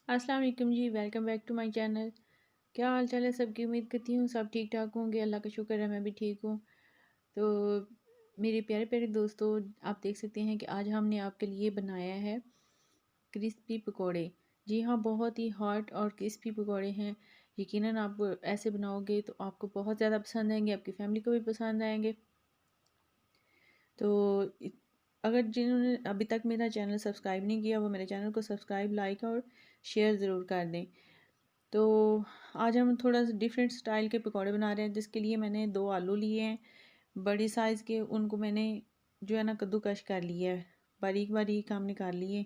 अस्सलाम वालेकुम जी। Welcome back to my channel. क्या हाल चाल है सबकी? उम्मीद करती हूँ सब ठीक ठाक होंगे। अल्लाह का शुक्र है मैं भी ठीक हूँ। तो मेरे प्यारे प्यारे दोस्तों, आप देख सकते हैं कि आज हमने आपके लिए बनाया है क्रिस्पी पकोड़े। जी हाँ, बहुत ही हॉट और क्रिस्पी पकोड़े हैं। यकीनन आप ऐसे बनाओगे तो आपको बहुत ज़्यादा पसंद आएंगे, आपकी फैमिली को भी पसंद आएंगे। तो अगर जिन्होंने अभी तक मेरा चैनल सब्सक्राइब नहीं किया वो मेरे चैनल को सब्सक्राइब, लाइक और शेयर ज़रूर कर दें। तो आज हम थोड़ा सा डिफरेंट स्टाइल के पकौड़े बना रहे हैं, जिसके लिए मैंने 2 आलू लिए हैं बड़ी साइज़ के। उनको मैंने जो है ना कद्दूकश कर लिया है, बारीक बारीक हम निकाल लिए।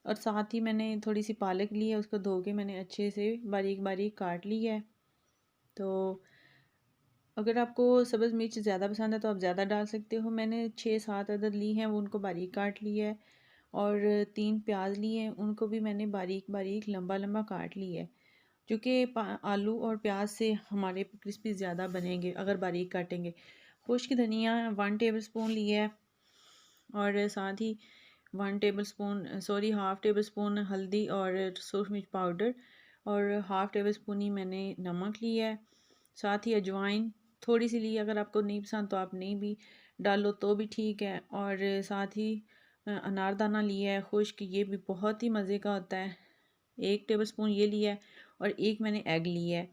और साथ ही मैंने थोड़ी सी पालक ली है, उसको धो के मैंने अच्छे से बारीक बारीक काट लिया है। तो अगर आपको सब्ज़ मिर्च ज़्यादा पसंद है तो आप ज़्यादा डाल सकते हो। मैंने 6-7 अदद ली हैं, वो उनको बारीक काट लिया है। और 3 प्याज लिए हैं, उनको भी मैंने बारीक बारीक लंबा लंबा काट लिया है। क्योंकि आलू और प्याज से हमारे क्रिस्पी ज़्यादा बनेंगे अगर बारीक काटेंगे। खुश्क धनिया 1 टेबल स्पून लिया है। और साथ ही 1 टेबल स्पून, हल्दी और सूरज मिर्च पाउडर। और हाफ़ टेबल स्पून ही मैंने नमक लिया है। साथ ही अजवाइन थोड़ी सी ली है, अगर आपको नहीं पसंद तो आप नहीं भी डालो तो भी ठीक है। और साथ ही अनारदाना लिया है खुश्क, ये भी बहुत ही मज़े का होता है। 1 टेबल स्पून ये लिया है। और एक मैंने एग लिया है।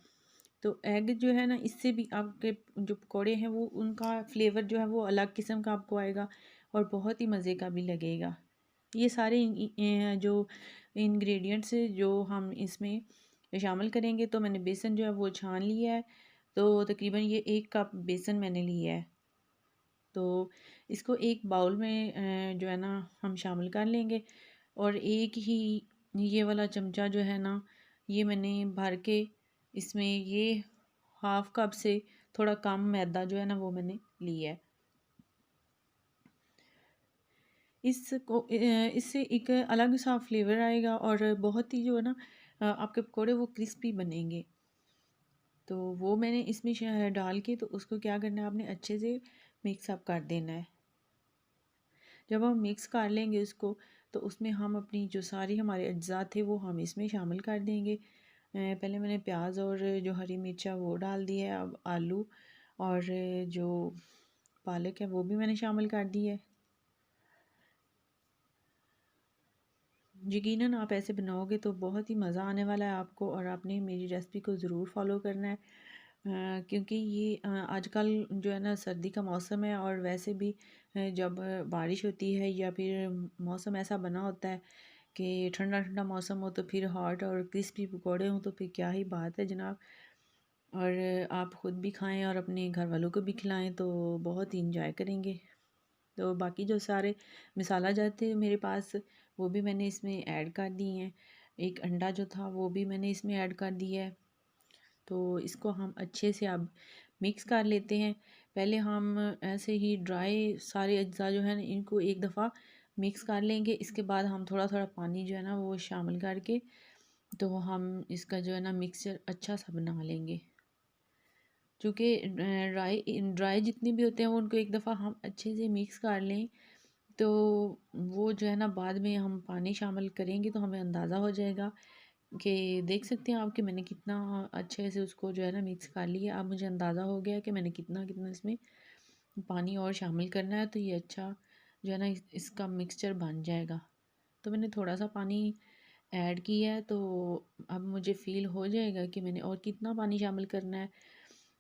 तो एग जो है ना, इससे भी आपके जो पकौड़े हैं वो उनका फ्लेवर जो है वो अलग किस्म का आपको आएगा और बहुत ही मज़े का भी लगेगा। ये सारे जो इंग्रेडिएंट्स जो हम इसमें शामिल करेंगे, तो मैंने बेसन जो है वो छान लिया है। तो तकरीबन ये 1 कप बेसन मैंने लिया है। तो इसको एक बाउल में जो है ना हम शामिल कर लेंगे। और एक ही ये वाला चमचा जो है ना, ये मैंने भर के इसमें ये हाफ कप से थोड़ा कम मैदा जो है ना वो मैंने लिया है। इससे एक अलग सा फ्लेवर आएगा और बहुत ही जो है ना आपके पकोड़े वो क्रिस्पी बनेंगे। तो वो मैंने इसमें डाल के, तो उसको क्या करना है, आपने अच्छे से मिक्स अप कर देना है। जब हम मिक्स कर लेंगे उसको, तो उसमें हम अपनी जो सारी हमारे अज्जा थे वो हम इसमें शामिल कर देंगे। पहले मैंने प्याज और जो हरी मिर्चा वो डाल दिया है। अब आलू और जो पालक है वो भी मैंने शामिल कर दी है। यकीनन आप ऐसे बनाओगे तो बहुत ही मज़ा आने वाला है आपको, और आपने मेरी रेसिपी को ज़रूर फॉलो करना है। क्योंकि ये आजकल जो है ना सर्दी का मौसम है, और वैसे भी जब बारिश होती है या फिर मौसम ऐसा बना होता है कि ठंडा ठंडा मौसम हो, तो फिर हॉट और क्रिस्पी पकौड़े हों तो फिर क्या ही बात है जनाब। और आप ख़ुद भी खाएं और अपने घर वालों को भी खिलाएं तो बहुत ही इंजॉय करेंगे। तो बाकी जो सारे मसाला जात थे मेरे पास, वो भी मैंने इसमें ऐड कर दिए हैं। एक अंडा जो था वो भी मैंने इसमें ऐड कर दिया है। तो इसको हम अच्छे से अब मिक्स कर लेते हैं। पहले हम ऐसे ही ड्राई सारे अज्जा जो है ना इनको एक दफ़ा मिक्स कर लेंगे। इसके बाद हम थोड़ा थोड़ा पानी जो है ना वो शामिल करके, तो हम इसका जो है ना मिक्सचर अच्छा सा बना लेंगे। चूँकि ड्राई ड्राई जितने भी होते हैं वो उनको एक दफ़ा हम अच्छे से मिक्स कर लें, तो वो जो है ना बाद में हम पानी शामिल करेंगे तो हमें अंदाज़ा हो जाएगा कि देख सकते हैं आप कि मैंने कितना अच्छे से उसको जो है ना मिक्स कर लिया। अब मुझे अंदाज़ा हो गया कि मैंने कितना कितना इसमें पानी और शामिल करना है, तो ये अच्छा जो है ना इसका मिक्सचर बन जाएगा। तो मैंने थोड़ा सा पानी ऐड किया है, तो अब मुझे फ़ील हो जाएगा कि मैंने और कितना पानी शामिल करना है।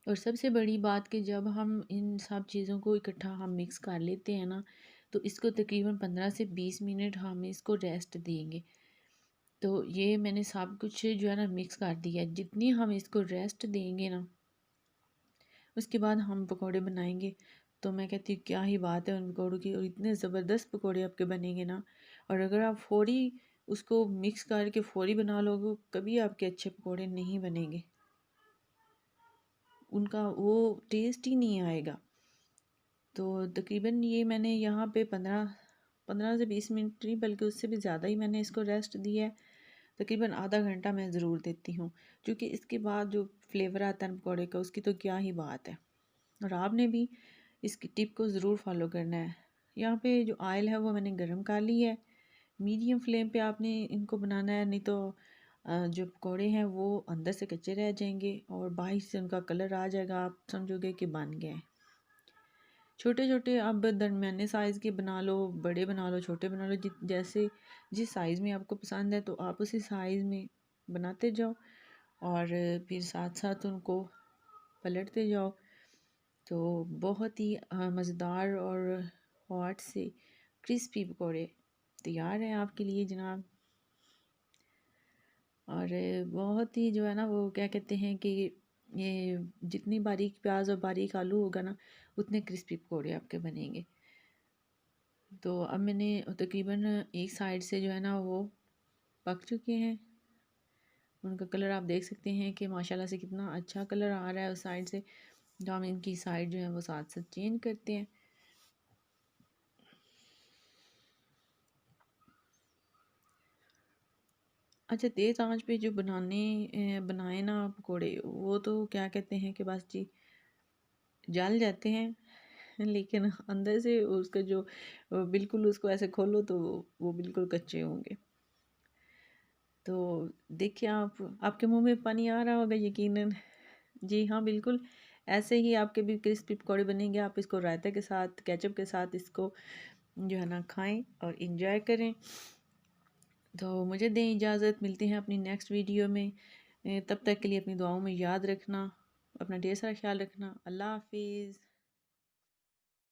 और सबसे बड़ी बात कि जब हम इन सब चीज़ों को इकट्ठा हम मिक्स कर लेते हैं ना, तो इसको तकरीबन 15 से 20 मिनट हम इसको रेस्ट देंगे। तो ये मैंने सब कुछ जो है ना मिक्स कर दिया है। जितनी हम इसको रेस्ट देंगे ना, उसके बाद हम पकौड़े बनाएंगे। तो मैं कहती हूँ क्या ही बात है उन पकौड़ों की, और इतने ज़बरदस्त पकौड़े आपके बनेंगे ना। और अगर आप फ़ौरी उसको मिक्स करके फ़ौरी बना लोगे, कभी आपके अच्छे पकौड़े नहीं बनेंगे, उनका वो टेस्ट ही नहीं आएगा। तो तकरीबन ये मैंने यहाँ पे 15 से 20 मिनट नहीं, बल्कि उससे भी ज़्यादा ही मैंने इसको रेस्ट दिया है। तकरीबन आधा घंटा मैं ज़रूर देती हूँ, क्योंकि इसके बाद जो फ्लेवर आता है पकौड़े का, उसकी तो क्या ही बात है। और आपने भी इसकी टिप को ज़रूर फॉलो करना है। यहाँ पे जो ऑयल है वो मैंने गर्म कर ली है। मीडियम फ्लेम पे आपने इनको बनाना है, नहीं तो जो पकौड़े हैं वो अंदर से कच्चे रह जाएंगे और बाहर से उनका कलर आ जाएगा, आप समझोगे कि बन गए हैं। छोटे छोटे अब दरमियाने साइज़ के बना लो, बड़े बना लो, छोटे बना लो, जैसे जिस साइज़ में आपको पसंद है तो आप उसी साइज़ में बनाते जाओ और फिर साथ साथ उनको पलटते जाओ। तो बहुत ही मज़ेदार और हॉट से क्रिस्पी पकौड़े तैयार हैं आपके लिए जनाब। और बहुत ही जो है ना वो क्या कहते हैं कि ये जितनी बारीक प्याज और बारीक आलू होगा ना उतने क्रिस्पी पकौड़े आपके बनेंगे। तो अब मैंने तकरीबन एक साइड से जो है ना वो पक चुके हैं, उनका कलर आप देख सकते हैं कि माशाल्लाह से कितना अच्छा कलर आ रहा है उस साइड से। तो हम इनकी साइड जो है वो साथ साथ चेंज करते हैं। अच्छा, तेज़ आंच पे जो बनाए ना पकोड़े, वो तो क्या कहते हैं कि बस जी जल जाते हैं, लेकिन अंदर से उसका जो बिल्कुल उसको ऐसे खोलो तो वो बिल्कुल कच्चे होंगे। तो देखिए, आपके मुंह में पानी आ रहा होगा यकीनन। जी हाँ, बिल्कुल ऐसे ही आपके भी क्रिस्पी पकौड़े बनेंगे। आप इसको रायते के साथ, केचप के साथ इसको जो है ना खाएं और इंजॉय करें। तो मुझे दें इजाज़त, मिलते हैं अपनी नेक्स्ट वीडियो में। तब तक के लिए अपनी दुआओं में याद रखना, अपना ढेर सारा ख्याल रखना। अल्लाह हाफिज़।